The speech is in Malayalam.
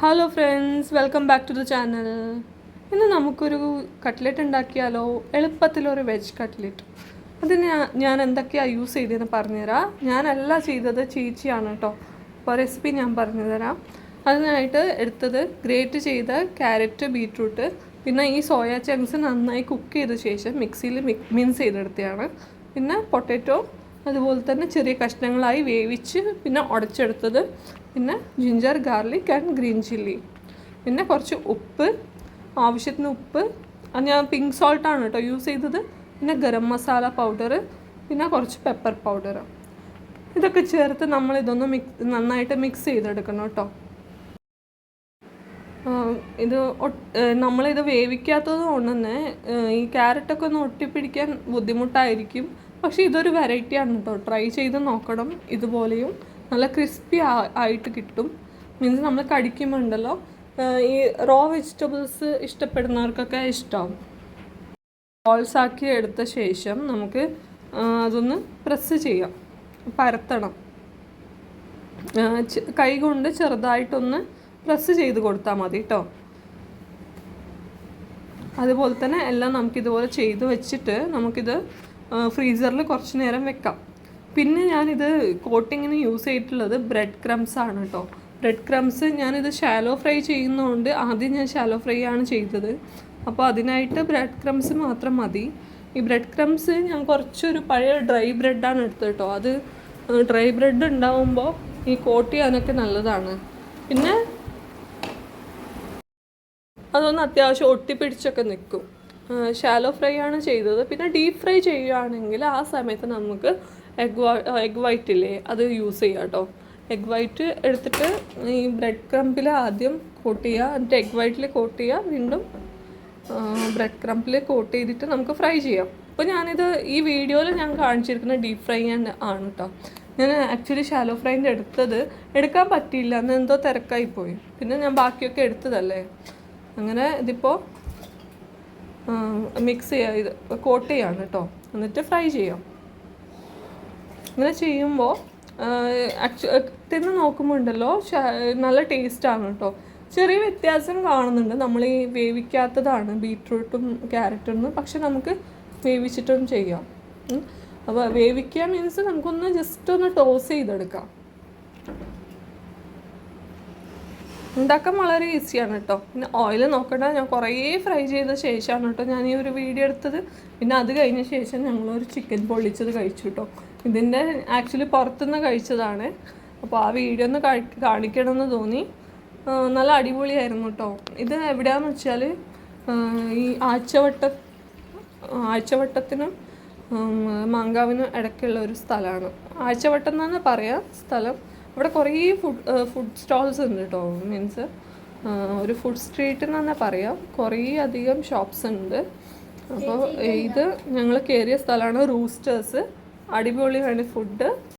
Hello friends, welcome back to the channel. ഇന്ന് നമുക്കൊരു കട്ട്ലറ്റ് ഉണ്ടാക്കിയാലോ? എളുപ്പത്തിലൊരു വെജ് കട്ട്ലറ്റ്. അതിന് ഞാൻ എന്തൊക്കെയാണ് യൂസ് ചെയ്തതെന്ന് പറഞ്ഞുതരാം. ഞാനല്ല ചെയ്തത്, ചേച്ചിയാണ് കേട്ടോ. അപ്പോൾ റെസിപ്പി ഞാൻ പറഞ്ഞുതരാം. അതിനായിട്ട് എടുത്തത് ഗ്രേറ്റ് ചെയ്ത ക്യാരറ്റ്, ബീറ്റ്റൂട്ട്, പിന്നെ ഈ സോയ ചങ്ക്സ് നന്നായി കുക്ക് ചെയ്ത ശേഷം മിക്സിയിൽ മിൻസ് ചെയ്തെടുത്തതാണ്. പിന്നെ പൊട്ടാറ്റോ അതുപോലെ തന്നെ ചെറിയ കഷ്ണങ്ങളായി വേവിച്ച് പിന്നെ ഉടച്ചെടുത്തത്, പിന്നെ ginger, garlic and green chilli, പിന്നെ കുറച്ച് ഉപ്പ്, ആവശ്യത്തിന് ഉപ്പ്, ഞാൻ പിങ്ക് സോൾട്ടാണ് കേട്ടോ യൂസ് ചെയ്തത്, പിന്നെ ഗരം മസാല പൗഡർ, പിന്നെ കുറച്ച് പെപ്പർ പൗഡർ. ഇതൊക്കെ ചേർത്ത് നമ്മളിതൊന്ന് നന്നായിട്ട് മിക്സ് ചെയ്തെടുക്കണം കേട്ടോ. നമ്മളിത് വേവിക്കാത്തത് കൊണ്ട് തന്നെ ഈ ക്യാരറ്റൊക്കെ ഒന്ന് ഒട്ടിപ്പിടിക്കാൻ ബുദ്ധിമുട്ടായിരിക്കും. പക്ഷേ ഇതൊരു വെറൈറ്റിയാണ് കേട്ടോ, ട്രൈ ചെയ്ത് നോക്കണം. ഇതുപോലെയും നല്ല ക്രിസ്പി ആയിട്ട് കിട്ടും. മീൻസ് നമ്മൾ കടിക്കുമ്പോൾ ഉണ്ടല്ലോ, ഈ റോ വെജിറ്റബിൾസ് ഇഷ്ടപ്പെടുന്നവർക്കൊക്കെ ഇഷ്ടമാവും. ബോൾസാക്കി എടുത്ത ശേഷം നമുക്ക് അതൊന്ന് പ്രസ് ചെയ്യാം, പരത്തണം. കൈ കൊണ്ട് ചെറുതായിട്ടൊന്ന് പ്രസ് ചെയ്ത് കൊടുത്താൽ മതി കേട്ടോ. അതുപോലെ തന്നെ എല്ലാം നമുക്കിതുപോലെ ചെയ്ത് വെച്ചിട്ട് നമുക്കിത് ഫ്രീസറിൽ കുറച്ച് നേരം വെക്കാം. പിന്നെ ഞാനിത് കോട്ടിങ്ങിന് യൂസ് ചെയ്തിട്ടുള്ളത് ബ്രെഡ് ക്രംസ് ആണ് കേട്ടോ. ബ്രെഡ് ക്രംസ് ഞാനിത് ഷാലോ ഫ്രൈ ചെയ്യുന്നതുകൊണ്ട് ആദ്യം ഞാൻ ഷാലോ ഫ്രൈ ആണ് ചെയ്തത്. അപ്പോൾ അതിനായിട്ട് ബ്രെഡ് ക്രംസ് മാത്രം മതി. ഈ ബ്രെഡ് ക്രംസ് ഞാൻ കുറച്ചൊരു പഴയ ഡ്രൈ ബ്രെഡാണ് എടുത്തത് കേട്ടോ. അത് ഡ്രൈ ബ്രെഡ് ഉണ്ടാവുമ്പോൾ ഈ കോട്ട് ചെയ്യാനൊക്കെ നല്ലതാണ്. പിന്നെ അതൊന്ന് അത്യാവശ്യം ഒട്ടിപ്പിടിച്ചൊക്കെ നിൽക്കും. ഷാലോ ഫ്രൈ ആണ് ചെയ്തത്. പിന്നെ ഡീപ്പ് ഫ്രൈ ചെയ്യുകയാണെങ്കിൽ ആ സമയത്ത് നമുക്ക് എഗ് വൈറ്റ് ഇല്ലേ, അത് യൂസ് ചെയ്യാം കേട്ടോ. എഗ് വൈറ്റ് എടുത്തിട്ട് ഈ ബ്രെഡ് ക്രംപിൽ ആദ്യം കോട്ട് ചെയ്യുക, എന്നിട്ട് എഗ് വൈറ്റിൽ കോട്ട് ചെയ്യുക, വീണ്ടും ബ്രെഡ് ക്രംപിൽ കോട്ട് ചെയ്തിട്ട് നമുക്ക് ഫ്രൈ ചെയ്യാം. അപ്പോൾ ഞാനിത് ഈ വീഡിയോയിൽ ഞാൻ കാണിച്ചിരിക്കുന്ന ഡീപ്പ് ഫ്രൈ ആണ് കേട്ടോ. ഞാൻ ആക്ച്വലി ഷാലോ ഫ്രൈൻ്റെ എടുക്കാൻ പറ്റിയില്ല, അന്ന് എന്തോ തിരക്കായിപ്പോയി. പിന്നെ ഞാൻ ബാക്കിയൊക്കെ എടുത്തതല്ലേ. അങ്ങനെ ഇതിപ്പോൾ മിക്സ് ചെയ്യുക, ഇത് കോട്ട് ചെയ്യാണ് കേട്ടോ, എന്നിട്ട് ഫ്രൈ ചെയ്യാം. ഇങ്ങനെ ചെയ്യുമ്പോൾ തിന്ന് നോക്കുമ്പോൾ ഉണ്ടല്ലോ നല്ല ടേസ്റ്റാണ് കേട്ടോ. ചെറിയ വ്യത്യാസം കാണുന്നുണ്ട്, നമ്മൾ ഈ വേവിക്കാത്തതാണ് ബീറ്റ്റൂട്ടും ക്യാരറ്റും, പക്ഷെ നമുക്ക് വേവിച്ചിട്ടും ചെയ്യാം. അപ്പോൾ വേവിക്കുക മീൻസ് നമുക്കൊന്ന് ജസ്റ്റ് ഒന്ന് ടോസ് ചെയ്തെടുക്കാം. ഉണ്ടാക്കാൻ വളരെ ഈസിയാണ് കേട്ടോ. പിന്നെ ഓയിൽ നോക്കണ്ട, ഞാൻ കുറേ ഫ്രൈ ചെയ്ത ശേഷമാണ് കേട്ടോ ഞാൻ ഈ ഒരു വീഡിയോ എടുത്തത്. പിന്നെ അത് കഴിഞ്ഞ ശേഷം ഞങ്ങളൊരു ചിക്കൻ പൊള്ളിച്ചത് കഴിച്ചു കേട്ടോ. ഇതിൻ്റെ ആക്ച്വലി പുറത്തുനിന്ന് കഴിച്ചതാണ്. അപ്പോൾ ആ വീഡിയോ ഒന്ന് കാണിക്കണമെന്ന് തോന്നി. നല്ല അടിപൊളിയായിരുന്നു കേട്ടോ. ഇത് എവിടെയാണെന്ന് വെച്ചാൽ ഈ ആഴ്ചവട്ടത്തിനും മാങ്കാവിനും ഇടയ്ക്കുള്ള ഒരു സ്ഥലമാണ്. ആഴ്ചവട്ടം എന്നാണ് പറയാം സ്ഥലം. അവിടെ കുറേ ഫുഡ് സ്റ്റോൾസ് ഉണ്ട് കേട്ടോ. മീൻസ് ഒരു ഫുഡ് സ്ട്രീറ്റ് എന്ന് തന്നെ പറയാം. കുറേ അധികം ഷോപ്സ് ഉണ്ട്. അപ്പോൾ ഇത് ഞങ്ങൾ കയറിയ സ്ഥലമാണ് റൂസ്റ്റേഴ്സ്. അടിപൊളിയാണ് ഫുഡ്.